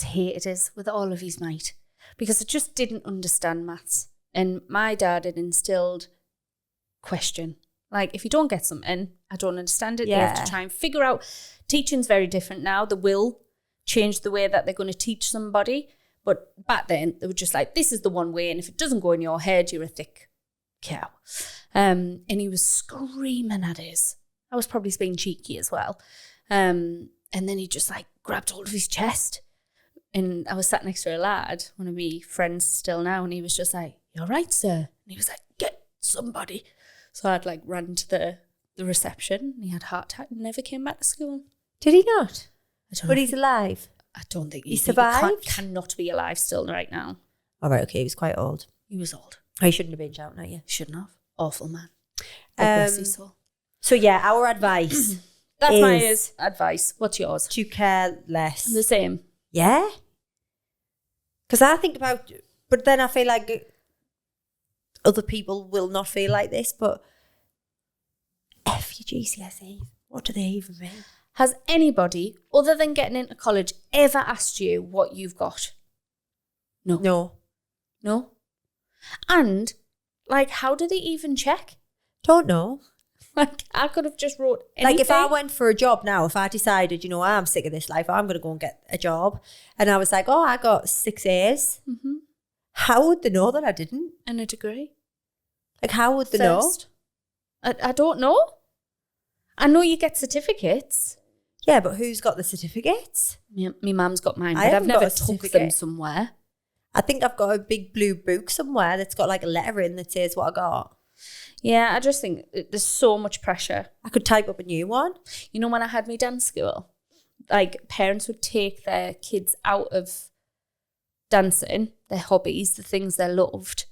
hated us with all of his might, because it just didn't understand maths. And my dad had instilled question. Like, if you don't get something, I don't understand it. You have to try and figure out. Teaching's very different now. They will change the way that they're going to teach somebody. But back then, they were just like, this is the one way. And if it doesn't go in your head, you're a thick cow. And he was screaming at us. I was probably being cheeky as well. And then he just like grabbed hold of his chest. And I was sat next to a lad, one of my friends still now, and he was just like, "You're right, sir." And he was like, "Get somebody." So I'd like run to the reception, and he had a heart attack and never came back to school. Did he not? I don't know. But he's alive. I don't think he survived. He cannot be alive still right now. All right, okay, he was quite old. He was old. Oh, he shouldn't have been shouting at you. Shouldn't have. Awful man. God bless his soul. So yeah, our advice. That's my advice. What's yours? To care less. The same. Yeah. Because I think about, but then I feel like other people will not feel like this, but F your GCSE. What do they even mean? Has anybody, other than getting into college, ever asked you what you've got? No. And, like, how do they even check? Don't know. Like, I could have just wrote anything. Like, if I went for a job now, if I decided, you know, I'm sick of this life, I'm going to go and get a job, and I was like, oh, I got 6 A's, how would they know that I didn't? And a degree. Like, how would they know? I don't know. I know you get certificates. Yeah, but who's got the certificates? My mum's got mine, but I've never took them somewhere. I think I've got a big blue book somewhere that's got like a letter in that says what I got. Yeah, I just think there's so much pressure. I could type up a new one. You know, when I had my dance school, like parents would take their kids out of dancing, their hobbies, the things they loved,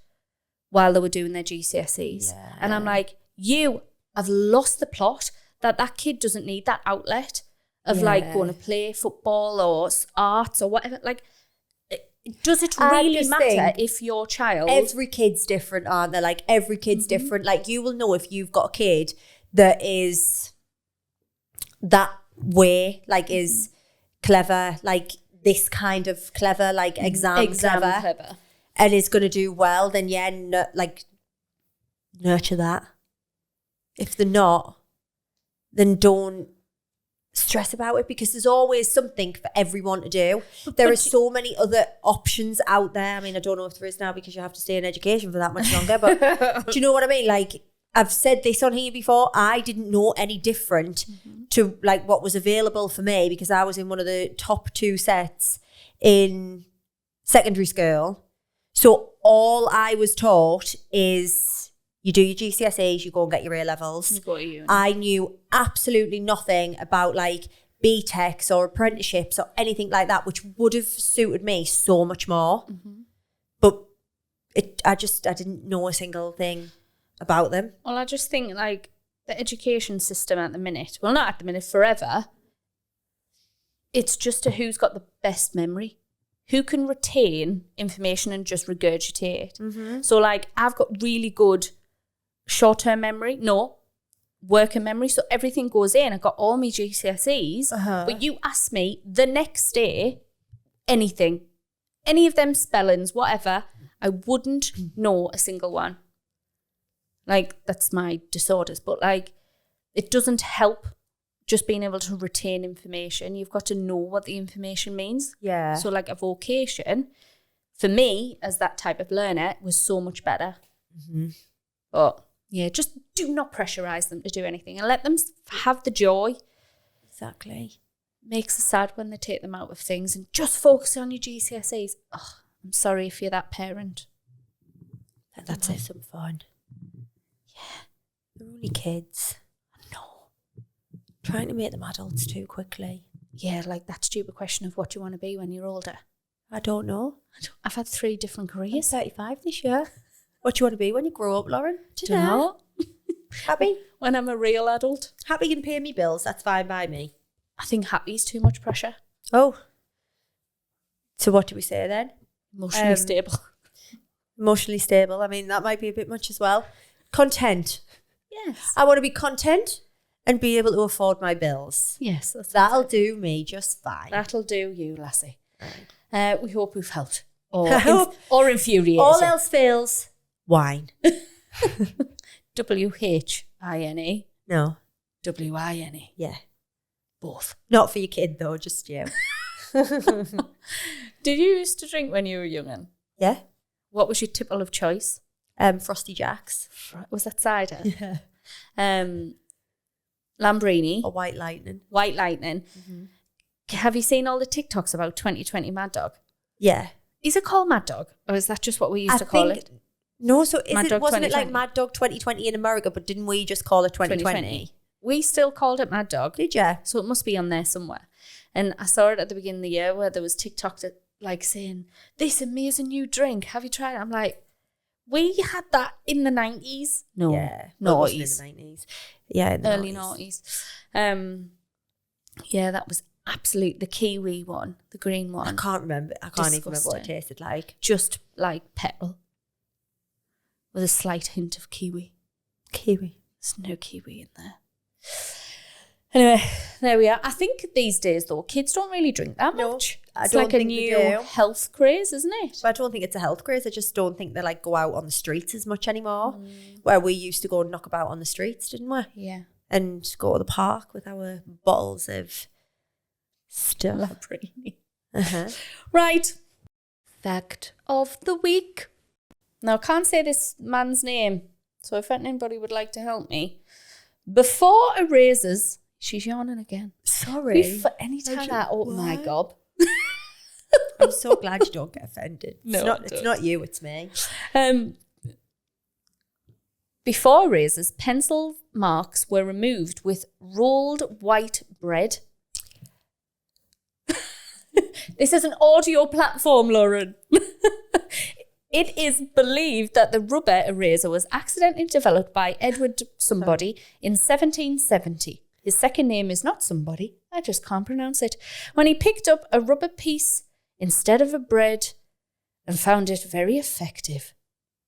while they were doing their GCSEs. Yeah. And I'm like, you have lost the plot that kid doesn't need that outlet. of like going to play football or arts or whatever. Like, does it really matter if your child... Every kid's different, aren't they? Like, every kid's different. Like, you will know if you've got a kid that is that way, like, is clever, like, this kind of clever, like, exam clever. And is going to do well, then, nurture that. If they're not, then don't stress about it, because there's always something for everyone to do. There are so many other options out there. I mean, I don't know if there is now, because you have to stay in education for that much longer, but do you know what I mean? Like, I've said this on here before, I didn't know any different to like what was available for me, because I was in one of the top 2 sets in secondary school. So all I was taught is you do your GCSEs, you go and get your A-levels. You go to uni. I knew absolutely nothing about like BTECs or apprenticeships or anything like that, which would have suited me so much more. But I didn't know a single thing about them. Well, I just think like the education system at the minute, well, not at the minute, forever, it's just to who's got the best memory. Who can retain information and just regurgitate. So like, I've got really good short-term memory, working memory, so everything goes in. I got all my GCSEs, but you ask me the next day, anything, any of them spellings, whatever, I wouldn't know a single one. Like, that's my disorders, but like, it doesn't help just being able to retain information. You've got to know what the information means. Yeah. So like a vocation, for me, as that type of learner, was so much better. But yeah, just do not pressurize them to do anything and let them have the joy. Exactly. Makes it sad when they take them out of things, and just focus on your GCSEs. Oh, I'm sorry if you're that parent. That's it. Some fun. Yeah. They're only kids. No. Trying to make them adults too quickly. Yeah, like that stupid question of what you want to be when you're older. I don't know. I've had 3 different careers. I'm 35 this year. What do you want to be when you grow up, Lauren? Do you know? Happy? When I'm a real adult. Happy can pay me bills. That's fine by me. I think happy's too much pressure. Oh. So what do we say then? Emotionally stable. Emotionally stable. I mean, that might be a bit much as well. Content. Yes. I want to be content and be able to afford my bills. Yes. That'll do me just fine. That'll do you, lassie. We hope we've helped. Or infuriated. All else fails, wine. W-H-I-N-E. No. W-I-N-E. Yeah. Both. Not for your kid though, just you. Did you used to drink when you were young'un? Yeah. What was your tipple of choice? Frosty Jacks. Was that cider? Yeah. Lambrini. Or White Lightning. White Lightning. Have you seen all the TikToks about 2020 Mad Dog? Yeah. Is it called Mad Dog? Or is that just what we used to call it? No, so wasn't it like 2020? Mad Dog 2020 in America, but didn't we just call it 2020? We still called it Mad Dog. Did you? So it must be on there somewhere. And I saw it at the beginning of the year where there was TikTok that like saying, this amazing new drink, have you tried it? I'm like, we had that in the 90s. No. Yeah. Noughties. In the 90s. Yeah, in the early noughties. Yeah, that was absolute, the kiwi one, the green one. I can't remember. I can't even remember what it tasted like. Just like petrol. With a slight hint of kiwi. Kiwi. There's no kiwi in there. Anyway, there we are. I think these days, though, kids don't really drink that much. It's like a new health craze, isn't it? But I don't think it's a health craze. I just don't think they like go out on the streets as much anymore. Where we used to go and knock about on the streets, didn't we? Yeah. And go to the park with our bottles of stuff. Right. Fact of the week. Now, I can't say this man's name, so if anybody would like to help me. Before erasers, she's yawning again. Sorry. Anytime I open my gob. I'm so glad you don't get offended. No, it's not you, it's me. Before erasers, pencil marks were removed with rolled white bread. This is an audio platform, Lauren. It is believed that the rubber eraser was accidentally developed by Edward somebody in 1770. His second name is not somebody, I just can't pronounce it. When he picked up a rubber piece instead of a bread and found it very effective.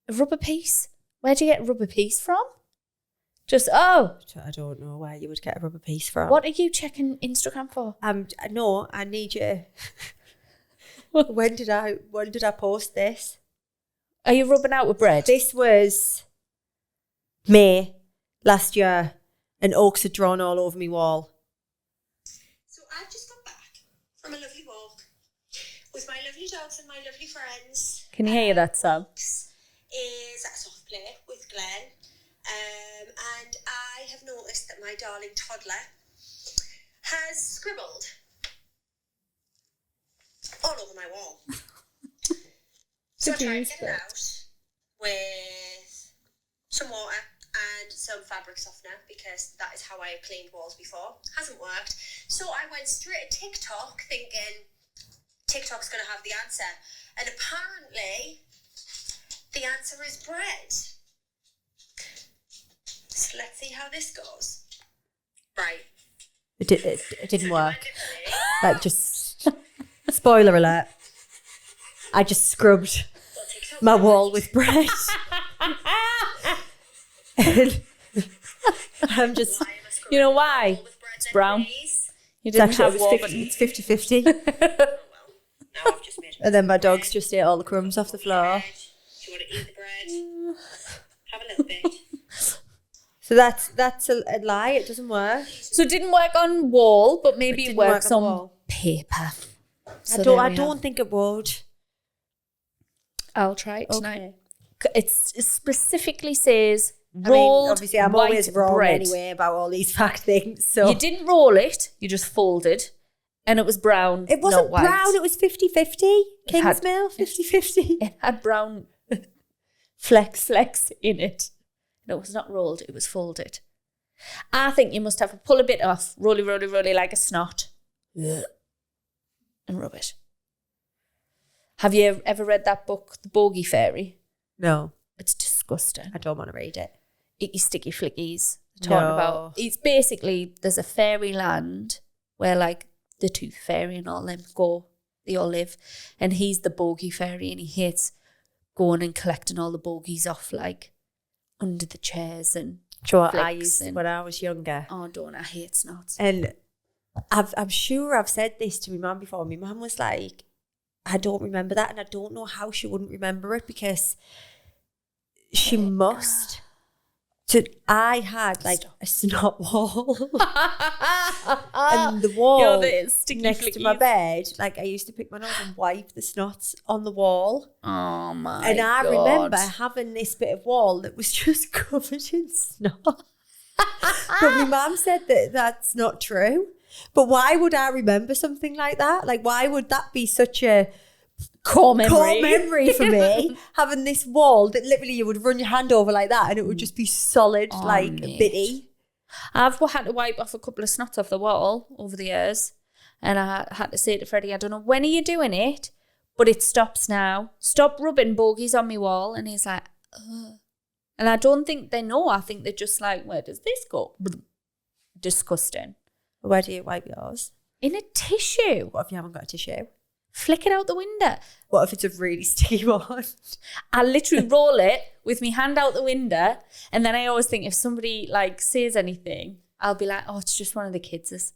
A rubber piece? Where do you get a rubber piece from? I don't know where you would get a rubber piece from. What are you checking Instagram for? No, I need you. When did I post this? Are you rubbing out with bread? This was May last year, and oaks had drawn all over my wall. So I've just got back from a lovely walk with my lovely dogs and my lovely friends. Can you hear that, Sam? Is at a soft play with Glenn. And I have noticed that my darling toddler has scribbled all over my wall. So I tried to get it out with some water and some fabric softener because that is how I have cleaned walls before. Hasn't worked. So I went straight to TikTok thinking TikTok's going to have the answer. And apparently the answer is bread. So let's see how this goes. Right. It didn't work. Like, just spoiler alert. I just scrubbed my wall with bread. And I'm just... You know why? It's brown. You didn't have wall, but it's 50-50. Oh, well. Now I've just made and then my dogs just ate all the crumbs off the floor. Do you want to eat the bread? Have a little bit. So that's a lie. It doesn't work. So it didn't work on wall, but maybe it works on paper. So I don't think it would. I'll try it tonight. It specifically says rolled. Obviously, I'm always wrong bread. Anyway about all these fact things. So you didn't roll it; you just folded, and it was brown. It wasn't not brown. white. It was 50-50. Kingsmill 50-50. It had brown flecks in it. No, it was not rolled. It was folded. I think you must have to pull a bit off, rolly like a snot, and rub it. Have you ever read that book, The Bogey Fairy? No. It's disgusting. I don't want to read it. Icky sticky flickies. Talking about, it's basically, there's a fairy land where like the tooth fairy and all them go, they all live. And he's the bogey fairy and he hates going and collecting all the bogeys off like under the chairs and I used when I was younger. Oh, don't I hate snots. And I'm sure I've said this to my mum before. My mum was like, I don't remember that, and I don't know how she wouldn't remember it because she must. So I had like a snot wall, and the wall next to my bed, like I used to pick my nose and wipe the snots on the wall. Oh my God. And I remember having this bit of wall that was just covered in snot. But my mum said that that's not true. But why would I remember something like that? Like, why would that be such a core memory for me? Having this wall that literally you would run your hand over like that and it would just be solid, bitty. I've had to wipe off a couple of snots off the wall over the years. And I had to say to Freddie, I don't know when are you doing it, but it stops now. Stop rubbing bogies on my wall. And he's like, ugh. And I don't think they know. I think they're just like, where does this go? Disgusting. Where do you wipe yours? In a tissue. What if you haven't got a tissue? Flick it out the window. What if it's a really sticky one? I literally roll it with my hand out the window, and then I always think if somebody like says anything, I'll be like, oh, it's just one of the kids'.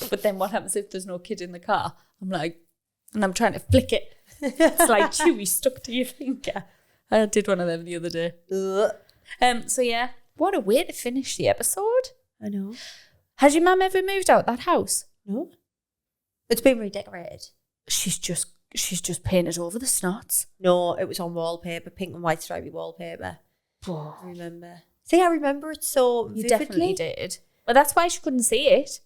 But then what happens if there's no kid in the car? I'm like, and I'm trying to flick it. It's like chewy stuck to your finger. I did one of them the other day. So yeah, what a way to finish the episode. I know. Has your mum ever moved out that house? No. It's been redecorated. She's just painted over the snots. No, it was on wallpaper, pink and white stripy wallpaper. Oh. I remember. See, I remember it so vividly. You definitely did. But that's why she couldn't see it.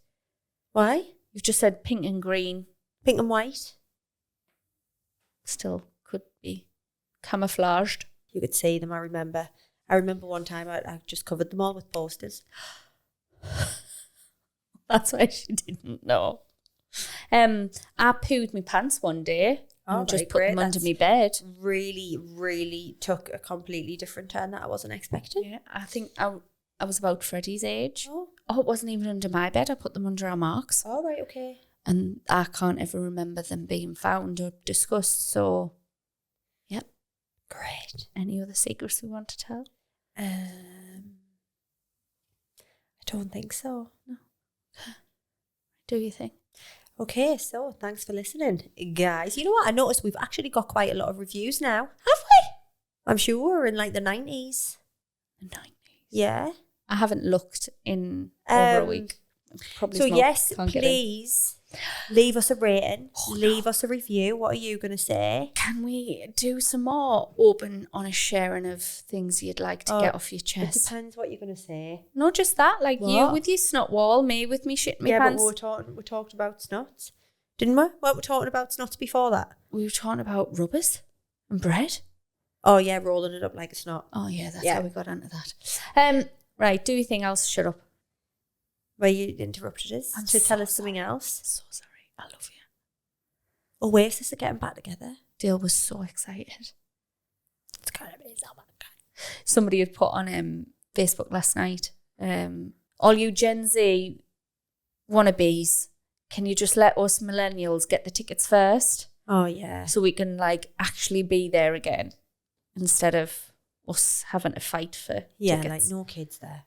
Why? You've just said pink and green. Pink and white. Still could be camouflaged. You could see them, I remember. I remember one time I just covered them all with posters. That's why she didn't know. I pooed my pants one day and just put them under my bed. Really, really took a completely different turn that I wasn't expecting. Yeah, I think I was about Freddie's age. Oh, it wasn't even under my bed. I put them under our Mark's. all right, okay. And I can't ever remember them being found or discussed. So, yep. Great. Any other secrets we want to tell? I don't think so. No. Do you think? Okay, so thanks for listening, guys. You know what? I noticed we've actually got quite a lot of reviews now. Have we? I'm sure we're in like the 90s. The 90s? Yeah. I haven't looked in over a week. Probably so small. yes, Can't please leave us a rating. Leave us a review. What are you going to say? Can we do some more open, honest sharing of things you'd like to get off your It chest? depends what you're going to say. Not just that, like you with your snot wall, me with me shit me pants. But we talked about snots, didn't we? What were we talking about snots before that? We were talking about rubbers and bread. Oh yeah, rolling it up like a snot. Oh yeah, that's how we got onto that. Right, do you think I'll shut up? Where you interrupted us to tell us something else. So sorry. I love you. Oasis are getting back together. Dale was so excited. It's gonna be so much. Somebody had put on Facebook last night, all you Gen Z wannabes, can you just let us millennials get the tickets first? Oh yeah. So we can like actually be there again instead of us having to fight for tickets. Like no kids there.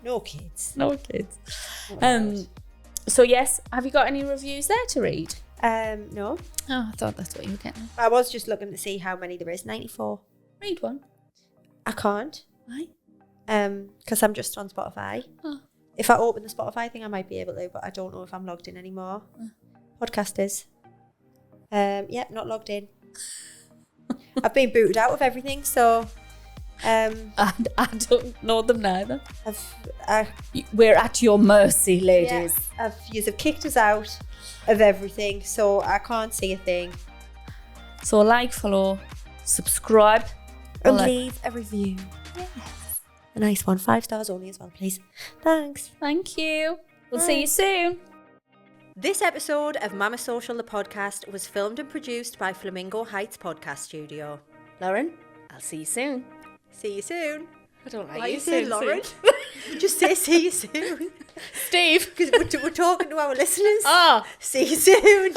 No kids. No kids. So yes, have you got any reviews there to read? No. Oh, I thought that's what you were getting. I was just looking to see how many there is. 94. Read one. I can't. Why? Because I'm just on Spotify. Oh. If I open the Spotify thing, I might be able to, but I don't know if I'm logged in anymore. Podcasters. Yep, not logged in. I've been booted out of everything, so I don't know them neither. I've We're at your mercy, ladies. you have kicked us out of everything, so I can't see a thing. So like, follow, subscribe, And leave a review. Yes. A nice one. 5 stars only as well, please. Thanks. Thank you. We'll see you soon. This episode of Mama Social, the podcast, was filmed and produced by Flamingo Heights Podcast Studio. Lauren, I'll see you soon. See you soon. I don't like Why you you saying soon, Lauren? soon. Just say see you soon. Steve. Because we're talking to our listeners. Ah. See you soon.